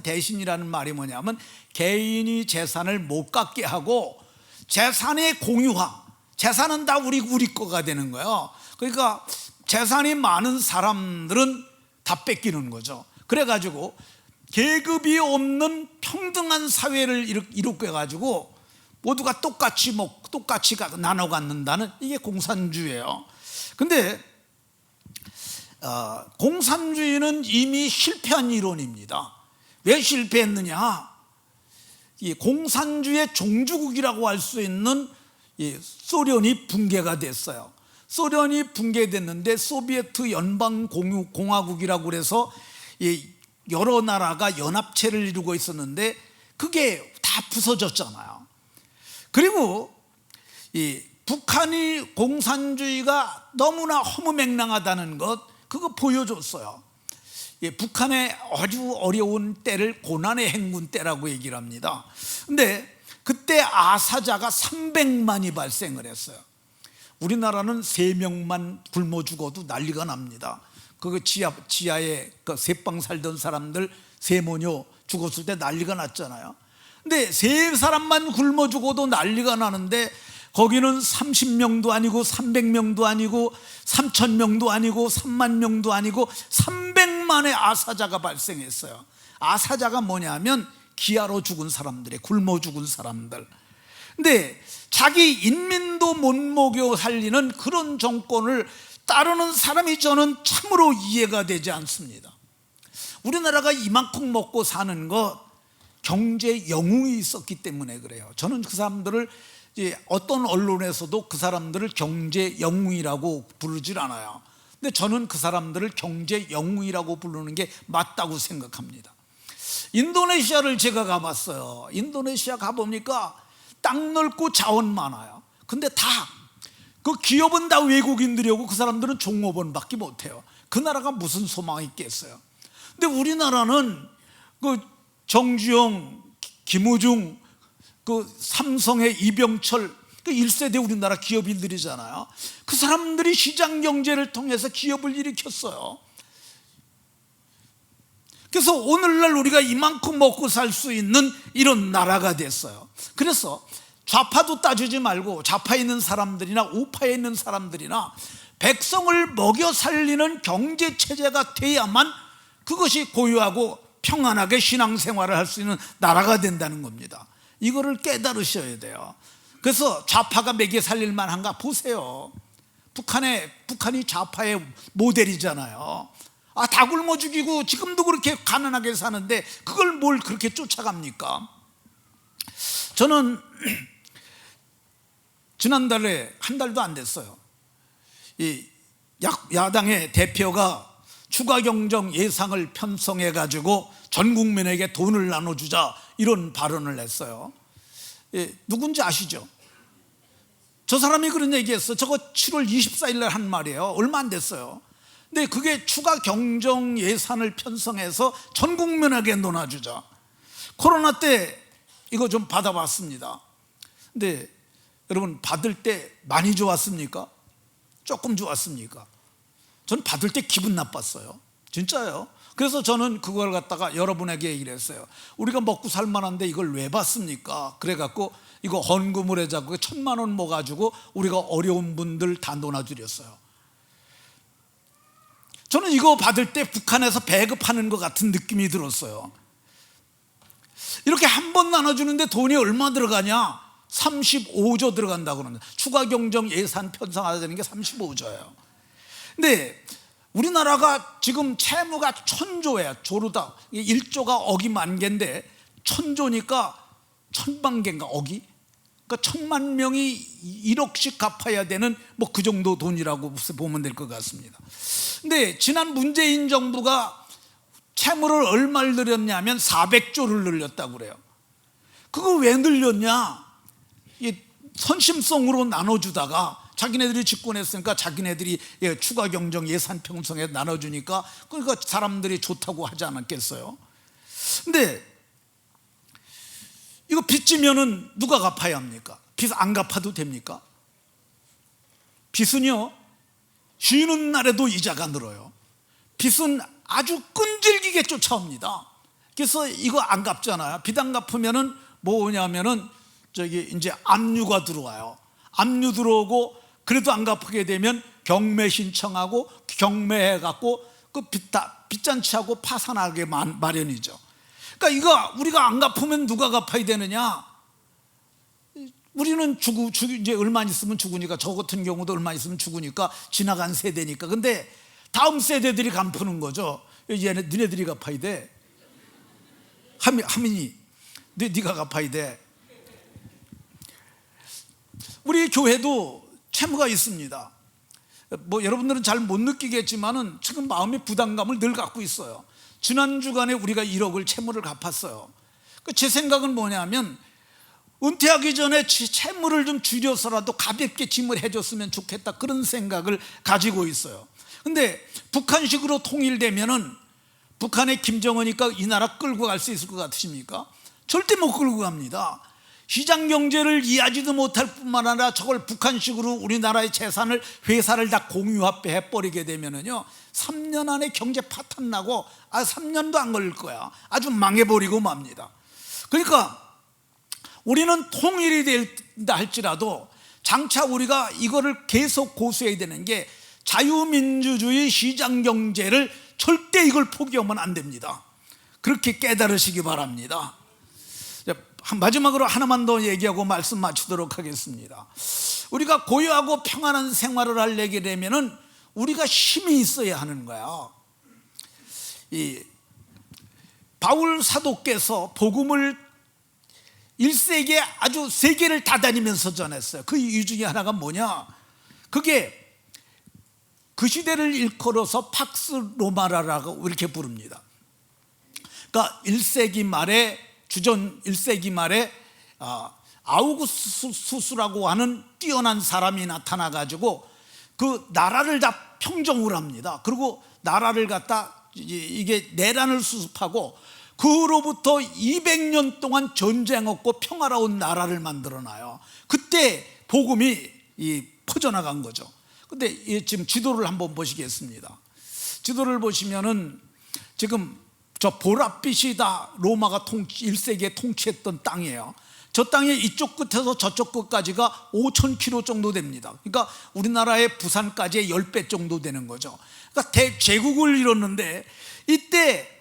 대신이라는 말이 뭐냐면 개인이 재산을 못 갖게 하고 재산의 공유화, 재산은 다 우리 거가 되는 거예요. 그러니까 재산이 많은 사람들은 다 뺏기는 거죠. 그래가지고 계급이 없는 평등한 사회를 이룩해 가지고 모두가 똑같이 나눠 갖는다는, 이게 공산주의예요. 근데 공산주의는 이미 실패한 이론입니다. 왜 실패했느냐, 이 공산주의의 종주국이라고 할 수 있는 소련이 붕괴가 됐어요. 소련이 붕괴됐는데 소비에트 연방공화국이라고 그래서 여러 나라가 연합체를 이루고 있었는데 그게 다 부서졌잖아요. 그리고 이 북한이 공산주의가 너무나 허무맹랑하다는 것, 그거 보여줬어요. 북한의 아주 어려운 때를 고난의 행군 때라고 얘기를 합니다. 근데 그때 아사자가 300만이 발생을 했어요. 우리나라는 3명만 굶어 죽어도 난리가 납니다. 그 지하에 그 새빵 살던 사람들 세모녀 죽었을 때 난리가 났잖아요. 근데 3사람만 굶어 죽어도 난리가 나는데 거기는 30명도 아니고 300명도 아니고 3,000명도 아니고 3만 명도 아니고 300만의 아사자가 발생했어요. 아사자가 뭐냐면 기아로 죽은 사람들이에요. 굶어 죽은 사람들. 근데 자기 인민도 못 먹여 살리는 그런 정권을 따르는 사람이 저는 참으로 이해가 되지 않습니다. 우리나라가 이만큼 먹고 사는 것, 경제 영웅이 있었기 때문에 그래요. 저는 그 사람들을, 어떤 언론에서도 그 사람들을 경제 영웅이라고 부르질 않아요. 근데 저는 그 사람들을 경제 영웅이라고 부르는 게 맞다고 생각합니다. 인도네시아를 제가 가봤어요. 인도네시아 가보니까 땅 넓고 자원 많아요. 근데 다 그 기업은 다 외국인들이고 그 사람들은 종업원밖에 못해요. 그 나라가 무슨 소망이 있겠어요. 근데 우리나라는 그 정주영, 김우중, 그 삼성의 이병철, 그 1세대 우리나라 기업인들이잖아요. 그 사람들이 시장 경제를 통해서 기업을 일으켰어요. 그래서 오늘날 우리가 이만큼 먹고 살 수 있는 이런 나라가 됐어요. 그래서 좌파도 따지지 말고 좌파에 있는 사람들이나 우파에 있는 사람들이나 백성을 먹여 살리는 경제체제가 돼야만 그것이 고유하고 평안하게 신앙생활을 할 수 있는 나라가 된다는 겁니다. 이거를 깨달으셔야 돼요. 그래서 좌파가 먹여 살릴 만한가 보세요. 북한이 좌파의 모델이잖아요. 다 굶어 죽이고 지금도 그렇게 가난하게 사는데 그걸 뭘 그렇게 쫓아갑니까? 저는 지난달에, 한 달도 안 됐어요, 이 야당의 대표가 추가 경정 예산을 편성해 가지고 전 국민에게 돈을 나눠주자, 이런 발언을 했어요. 누군지 아시죠? 저 사람이 그런 얘기했어. 저거 7월 24일 날 한 말이에요. 얼마 안 됐어요. 근데 그게 추가 경정 예산을 편성해서 전 국민에게 나눠주자. 코로나 때 이거 좀 받아봤습니다. 근데 여러분, 받을 때 많이 좋았습니까? 조금 좋았습니까? 저는 받을 때 기분 나빴어요. 진짜요. 그래서 저는 그걸 갖다가 여러분에게 얘기를 했어요. 우리가 먹고 살만한데 이걸 왜 받습니까? 그래갖고 이거 헌금을 해자고 1,000만 원 모아가지고 우리가 어려운 분들 다 나눠드렸어요. 저는 이거 받을 때 북한에서 배급하는 것 같은 느낌이 들었어요. 이렇게 한 번 나눠주는데 돈이 얼마 들어가냐? 35조 들어간다고 그럽니다. 추가 경정 예산 편성하자는 게 35조예요. 근데 우리나라가 지금 채무가 1,000조예요. 조르다 1조가 억이 10,000개인데 1,000조니까 1,000,000개인가 억이? 그러니까 1,000,000 명이 1억씩 갚아야 되는 뭐 그 정도 돈이라고 보면 될 것 같습니다. 근데 지난 문재인 정부가 채무를 얼마를 늘렸냐면 400조를 늘렸다고 그래요. 그거 왜 늘렸냐? 선심성으로 나눠주다가 자기네들이 집권했으니까 자기네들이 추가 경정 예산 편성에 나눠주니까 그러니까 사람들이 좋다고 하지 않았겠어요? 근데 이거 빚지면은 누가 갚아야 합니까? 빚 안 갚아도 됩니까? 빚은요, 쉬는 날에도 이자가 늘어요. 빚은 아주 끈질기게 쫓아옵니다. 그래서 이거 안 갚잖아요. 빚 안 갚으면은 뭐냐면은 이제 압류가 들어와요. 압류 들어오고 그래도 안 갚게 되면 경매 신청하고 경매해갖고 그 빚잔치하고 파산하게 마련이죠. 그러니까 이거 우리가 안 갚으면 누가 갚아야 되느냐? 우리는 이제 얼마 있으면 죽으니까, 저 같은 경우도 얼마 있으면 죽으니까 지나간 세대니까. 근데 다음 세대들이 갚는 거죠. 니네들이 갚아야 돼. 하민이 네가 갚아야 돼. 우리 교회도 채무가 있습니다. 뭐 여러분들은 잘 못 느끼겠지만은 지금 마음의 부담감을 늘 갖고 있어요. 지난 주간에 우리가 1억을 채무를 갚았어요. 제 생각은 뭐냐면 은퇴하기 전에 채무를 좀 줄여서라도 가볍게 짐을 해줬으면 좋겠다, 그런 생각을 가지고 있어요. 근데 북한식으로 통일되면은 북한의 김정은이니까 이 나라 끌고 갈 수 있을 것 같으십니까? 절대 못 끌고 갑니다. 시장 경제를 이해하지도 못할 뿐만 아니라 저걸 북한식으로 우리나라의 재산을, 회사를 다 공유해버리게 되면은요, 3년 안에 경제 파탄 나고 3년도 안 걸릴 거야. 아주 망해버리고 맙니다. 그러니까 우리는 통일이 된다 할지라도 장차 우리가 이거를 계속 고수해야 되는 게 자유민주주의 시장 경제를 절대 이걸 포기하면 안 됩니다. 그렇게 깨달으시기 바랍니다. 마지막으로 하나만 더 얘기하고 말씀 마치도록 하겠습니다. 우리가 고요하고 평안한 생활을 하려게 되면은 우리가 힘이 있어야 하는 거야. 이 바울 사도께서 복음을 1세기에 아주 세계를 다 다니면서 전했어요. 그 이유 중에 하나가 뭐냐? 그게 그 시대를 일컬어서 팍스 로마라라고 이렇게 부릅니다. 그러니까 1세기 말에, 주전 1세기 말에 아우구스투스라고 하는 뛰어난 사람이 나타나가지고 그 나라를 다 평정을 합니다. 그리고 나라를 갖다 이게 내란을 수습하고 그로부터 200년 동안 전쟁 없고 평화로운 나라를 만들어놔요. 그때 복음이 퍼져나간 거죠. 근데 지금 지도를 한번 보시겠습니다. 지도를 보시면은 지금 저 보랏빛이 다 로마가 1세기에 통치했던 땅이에요. 저 땅의 이쪽 끝에서 저쪽 끝까지가 5,000km 정도 됩니다. 그러니까 우리나라의 부산까지의 10배 정도 되는 거죠. 그러니까 대제국을 이뤘는데 이때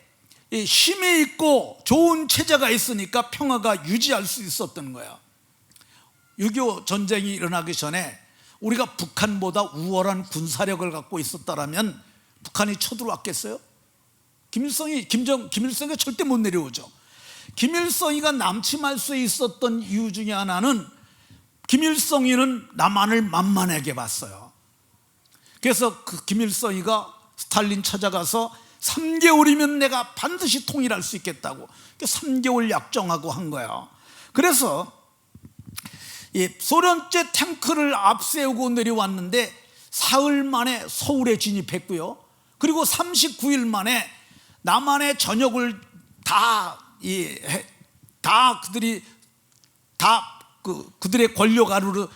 힘이 있고 좋은 체제가 있으니까 평화가 유지할 수 있었던 거야. 6.25 전쟁이 일어나기 전에 우리가 북한보다 우월한 군사력을 갖고 있었다면 북한이 쳐들어왔겠어요? 김일성이 절대 못 내려오죠. 김일성이가 남침할 수 있었던 이유 중에 하나는 김일성이는 남한을 만만하게 봤어요. 그래서 그 김일성이가 스탈린 찾아가서 3개월이면 내가 반드시 통일할 수 있겠다고 3개월 약정하고 한 거예요. 그래서 소련제 탱크를 앞세우고 내려왔는데 사흘 만에 서울에 진입했고요. 그리고 39일 만에 남한의 전역을 그들의 권력 아래로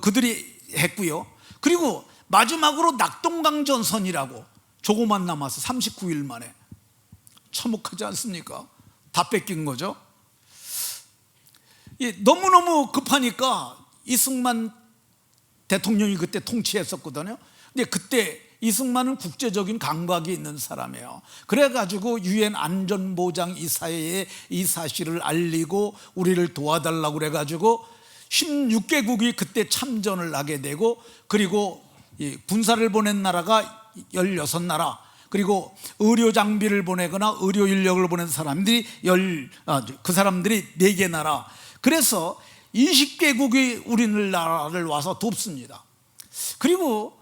그들이 했고요. 그리고 마지막으로 낙동강전선이라고 조금만 남아서 39일 만에, 참혹하지 않습니까? 다 뺏긴 거죠. 너무너무 급하니까 이승만 대통령이 그때 통치했었거든요. 근데 그때 이승만은 국제적인 감각이 있는 사람이에요. 그래가지고 유엔 안전보장 이사회에 이 사실을 알리고 우리를 도와달라고 그래가지고 16개국이 그때 참전을 하게 되고, 그리고 군사를 보낸 나라가 16나라, 그리고 의료 장비를 보내거나 의료 인력을 보낸 사람들이 그 사람들이 4개 나라. 그래서 20개국이 우리나라를 와서 돕습니다. 그리고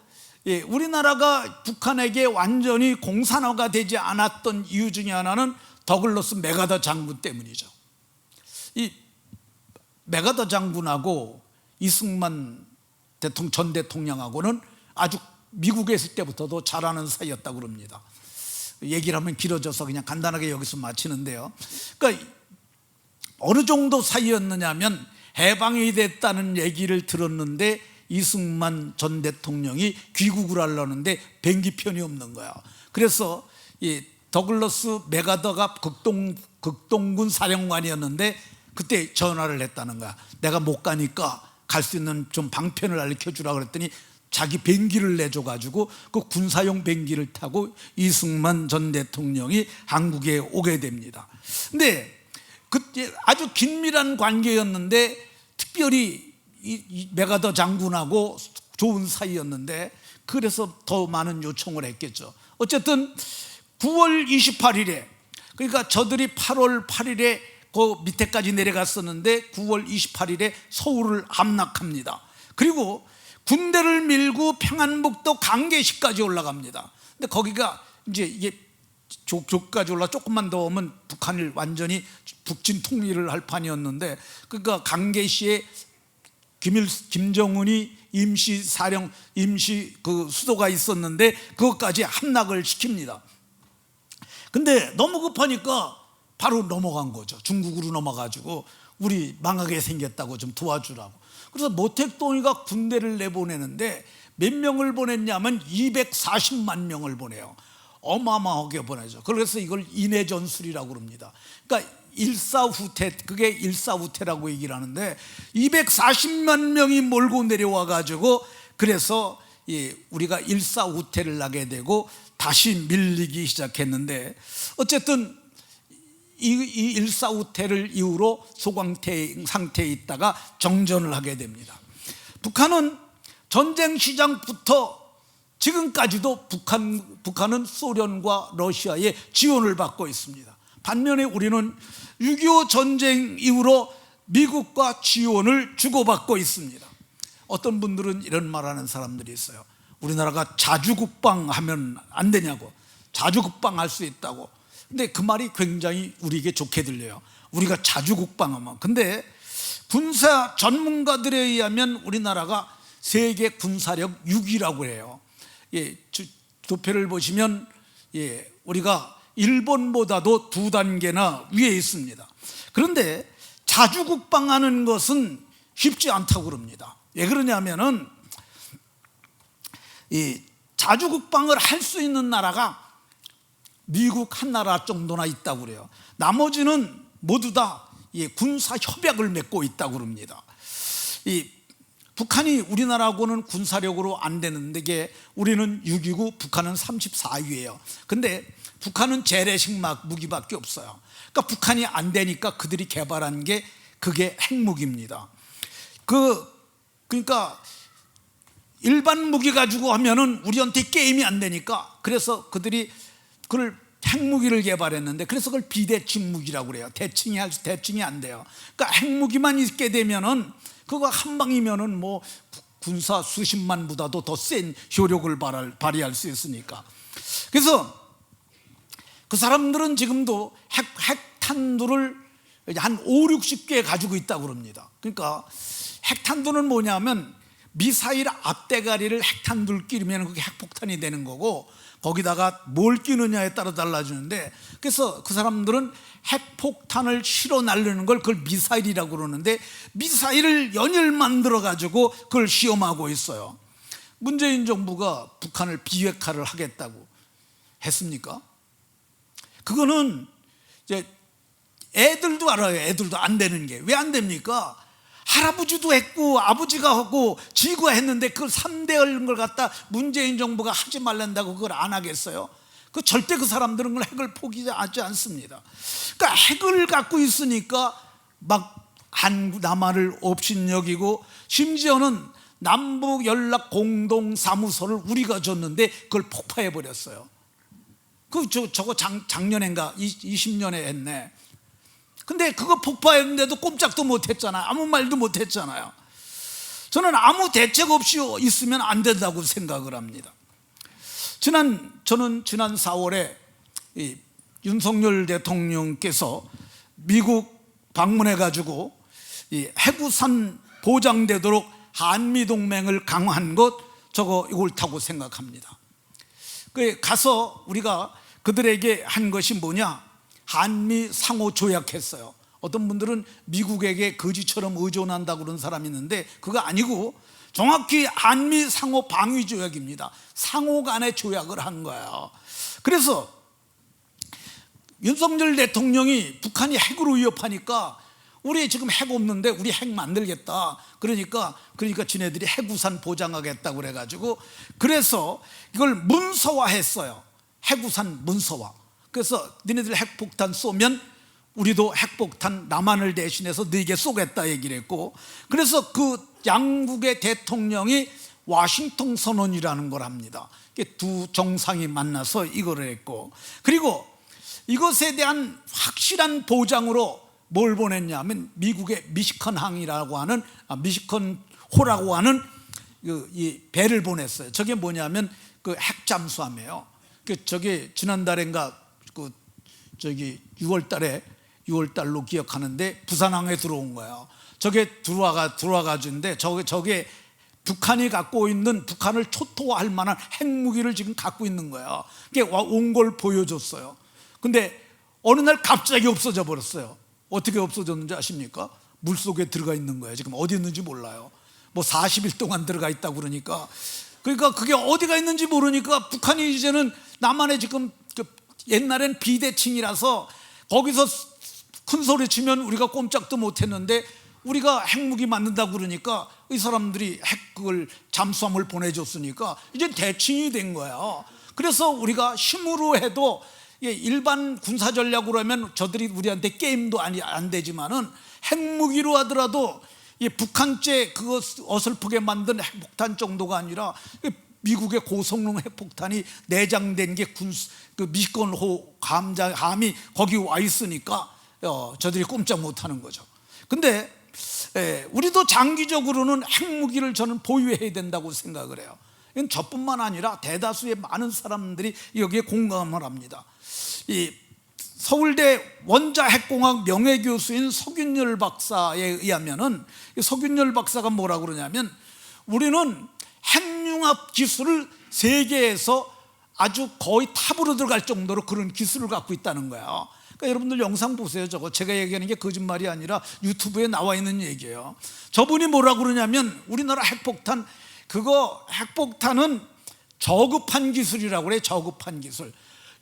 우리나라가 북한에게 완전히 공산화가 되지 않았던 이유 중에 하나는 더글러스 맥아더 장군 때문이죠. 이 맥아더 장군하고 이승만 전 대통령하고는 아주 미국에 있을 때부터도 잘 아는 사이였다고 그럽니다. 얘기를 하면 길어져서 그냥 간단하게 여기서 마치는데요. 그러니까 어느 정도 사이였느냐면, 해방이 됐다는 얘기를 들었는데 이승만 전 대통령이 귀국을 하려는데 비행기편이 없는 거야. 그래서 이 더글러스 맥아더가 극동군 사령관이었는데 그때 전화를 했다는 거야. 내가 못 가니까 갈 수 있는 좀 방편을 알려주라 그랬더니 자기 비행기를 내줘가지고 그 군사용 비행기를 타고 이승만 전 대통령이 한국에 오게 됩니다. 근데 그때 아주 긴밀한 관계였는데, 특별히 이 맥아더 장군하고 좋은 사이였는데, 그래서 더 많은 요청을 했겠죠. 어쨌든 9월 28일에, 그러니까 저들이 8월 8일에 그 밑에까지 내려갔었는데 9월 28일에 서울을 함락합니다. 그리고 군대를 밀고 평안북도 강계시까지 올라갑니다. 근데 거기가 이제 이게 조까지 올라 조금만 더 오면 북한을 완전히 북진 통일을 할 판이었는데, 그러니까 강계시에 김정은이 임시 그 수도가 있었는데 그것까지 함락을 시킵니다. 근데 너무 급하니까 바로 넘어간 거죠. 중국으로 넘어가지고 우리 망하게 생겼다고 좀 도와주라고. 그래서 모택동이가 군대를 내보내는데 몇 명을 보냈냐면 240만 명을 보내요. 어마어마하게 보내죠. 그래서 이걸 인해전술이라고 그럽니다. 그러니까 일사후퇴, 그게 일사후퇴라고 얘기를 하는데 240만 명이 몰고 내려와 가지고, 그래서 우리가 일사후퇴를 하게 되고 다시 밀리기 시작했는데, 어쨌든 이 일사후퇴를 이후로 소강 상태에 있다가 정전을 하게 됩니다. 북한은 전쟁 시작부터 지금까지도 북한은 소련과 러시아의 지원을 받고 있습니다. 반면에 우리는 6.25 전쟁 이후로 미국과 지원을 주고받고 있습니다. 어떤 분들은 이런 말하는 사람들이 있어요. 우리나라가 자주국방 하면 안 되냐고, 자주국방 할 수 있다고. 근데 그 말이 굉장히 우리에게 좋게 들려요. 우리가 자주국방하면. 근데 군사 전문가들에 의하면 우리나라가 세계 군사력 6위라고 해요. 도표를 보시면 우리가 일본보다도 2단계나 위에 있습니다. 그런데 자주국방하는 것은 쉽지 않다고 그럽니다. 왜 그러냐면은 이 자주국방을 할 수 있는 나라가 미국 한 나라 정도나 있다고 그래요. 나머지는 모두 다 군사 협약을 맺고 있다고 그럽니다. 북한이 우리나라하고는 군사력으로 안 되는데 우리는 6위고 북한은 34위예요. 근데 북한은 재래식 무기밖에 없어요. 그러니까 북한이 안 되니까 그들이 개발한 게 그게 핵무기입니다. 그러니까 일반 무기 가지고 하면은 우리한테 게임이 안 되니까, 그래서 그들이 그걸 핵무기를 개발했는데, 그래서 그걸 비대칭 무기라고 그래요. 대칭이 안 돼요. 그러니까 핵무기만 있게 되면은 그거 한 방이면은 뭐 군사 수십만보다도 더 센 효력을 발휘할 수 있으니까. 그래서 그 사람들은 지금도 핵탄두를 한 5, 60개 가지고 있다고 그럽니다. 그러니까 핵탄두는 뭐냐면 미사일 앞대가리를 핵탄두를 끼면 그게 핵폭탄이 되는 거고, 거기다가 뭘 끼느냐에 따라 달라지는데, 그래서 그 사람들은 핵폭탄을 실어 날리는 걸 그걸 미사일이라고 그러는데, 미사일을 연일 만들어 가지고 그걸 시험하고 있어요. 문재인 정부가 북한을 비핵화를 하겠다고 했습니까? 그거는 이제 애들도 알아요. 애들도 안 되는 게. 왜 안 됩니까? 할아버지도 했고 아버지가 하고 지구가 했는데 그걸 3대인 걸 갖다 문재인 정부가 하지 말란다고 그걸 안 하겠어요? 절대 그 사람들은 핵을 포기하지 않습니다. 그러니까 핵을 갖고 있으니까 막 남한을 업신여기고, 심지어는 남북 연락 공동 사무소를 우리가 줬는데 그걸 폭파해 버렸어요. 저거 작년인가 20년에 했네. 근데 그거 폭파했는데도 꼼짝도 못했잖아요. 아무 말도 못했잖아요. 저는 아무 대책 없이 있으면 안 된다고 생각을 합니다. 저는 지난 4월에 윤석열 대통령께서 미국 방문해 가지고 해구산 보장되도록 한미동맹을 강화한 것, 저거 옳다고 생각합니다. 가서 우리가 그들에게 한 것이 뭐냐? 한미 상호 조약했어요. 어떤 분들은 미국에게 거지처럼 의존한다고 그런 사람이 있는데 그거 아니고 정확히 한미 상호 방위 조약입니다. 상호 간의 조약을 한 거예요. 그래서 윤석열 대통령이 북한이 핵으로 위협하니까 우리 지금 핵 없는데 우리 핵 만들겠다. 그러니까 지네들이 해구산 보장하겠다고 그래가지고, 그래서 이걸 문서화했어요. 해구산 문서화. 그래서 니네들 핵폭탄 쏘면 우리도 핵폭탄 남한을 대신해서 너에게 쏘겠다 얘기를 했고, 그래서 그 양국의 대통령이 와싱턴 선언이라는 걸 합니다. 두 정상이 만나서 이거를 했고, 그리고 이것에 대한 확실한 보장으로 뭘 보냈냐면 미국의 미시컨항이라고 하는 미시컨호라고 하는 이 배를 보냈어요. 저게 뭐냐면 그 핵잠수함이에요. 저게 지난달인가 6월달로 기억하는데 부산항에 들어온 거예요. 저게 들어와가지고인데 저게 북한이 갖고 있는, 북한을 초토화할 만한 핵무기를 지금 갖고 있는 거예요. 그게 온 걸 보여줬어요. 근데 어느 날 갑자기 없어져 버렸어요. 어떻게 없어졌는지 아십니까? 물속에 들어가 있는 거예요. 지금 어디 있는지 몰라요. 40일 동안 들어가 있다고 그러니까 그게 어디가 있는지 모르니까 북한이 이제는 남한에 지금 옛날엔 비대칭이라서 거기서 큰 소리 치면 우리가 꼼짝도 못했는데 우리가 핵무기 만든다고 그러니까 이 사람들이 핵을 잠수함을 보내줬으니까 이제 대칭이 된 거예요. 그래서 우리가 힘으로 해도 일반 군사전략으로 하면 저들이 우리한테 게임도 안 되지만은 핵무기로 하더라도 북한제 그거 어설프게 만든 핵폭탄 정도가 아니라 미국의 고성능 핵폭탄이 내장된 게 미시건호 함이 거기 와 있으니까 저들이 꼼짝 못하는 거죠. 근데 우리도 장기적으로는 핵무기를 저는 보유해야 된다고 생각을 해요. 이건 저뿐만 아니라 대다수의 많은 사람들이 여기에 공감을 합니다. 이 서울대 원자핵공학 명예교수인 서균열 박사에 의하면은, 서균열 박사가 뭐라고 그러냐면 우리는 핵융합 기술을 세계에서 아주 거의 탑으로 들어갈 정도로 그런 기술을 갖고 있다는 거예요. 그러니까 여러분들 영상 보세요. 저거 제가 얘기하는 게 거짓말이 아니라 유튜브에 나와 있는 얘기예요. 저분이 뭐라고 그러냐면 우리나라 핵폭탄은 저급한 기술이라고 그래요. 저급한 기술.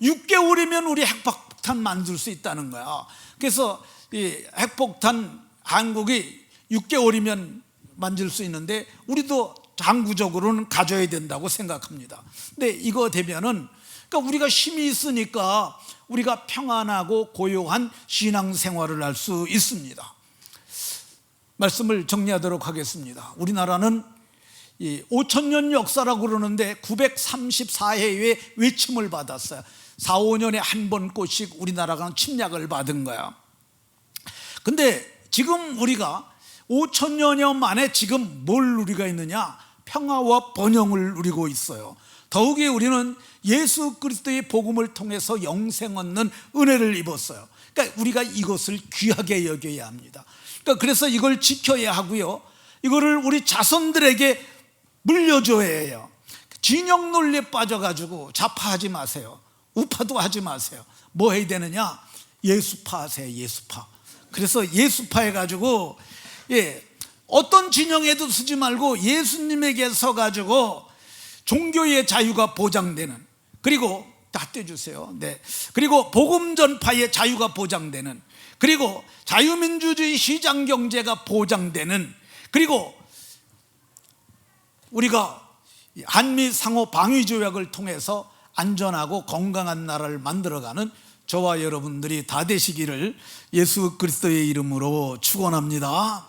6개월이면 우리 핵폭탄 만들 수 있다는 거야. 그래서 이 핵폭탄 한국이 6개월이면 만들 수 있는데 우리도 장구적으로는 가져야 된다고 생각합니다. 근데 이거 되면은 그러니까 우리가 힘이 있으니까 우리가 평안하고 고요한 신앙생활을 할 수 있습니다. 말씀을 정리하도록 하겠습니다. 우리나라는 5,000년 역사라고 그러는데 934회의 외침을 받았어요. 4, 5년에 한 번꼴씩 우리나라가 침략을 받은 거야. 근데 지금 우리가 5,000년여 만에 지금 뭘 누리고 있느냐? 평화와 번영을 누리고 있어요. 더욱이 우리는 예수 그리스도의 복음을 통해서 영생 얻는 은혜를 입었어요. 그러니까 우리가 이것을 귀하게 여겨야 합니다. 그러니까 그래서 이걸 지켜야 하고요, 이거를 우리 자손들에게 물려줘야 해요. 진영 논리에 빠져가지고 좌파하지 마세요. 우파도 하지 마세요. 뭐 해야 되느냐? 예수파 하세요. 예수파. 그래서 예수파 해가지고 어떤 진영에도 쓰지 말고 예수님에게 서가지고 종교의 자유가 보장되는, 그리고 다 떼주세요. 네. 그리고 복음 전파의 자유가 보장되는, 그리고 자유민주주의 시장경제가 보장되는, 그리고 우리가 한미 상호 방위 조약을 통해서 안전하고 건강한 나라를 만들어가는 저와 여러분들이 다 되시기를 예수 그리스도의 이름으로 축원합니다.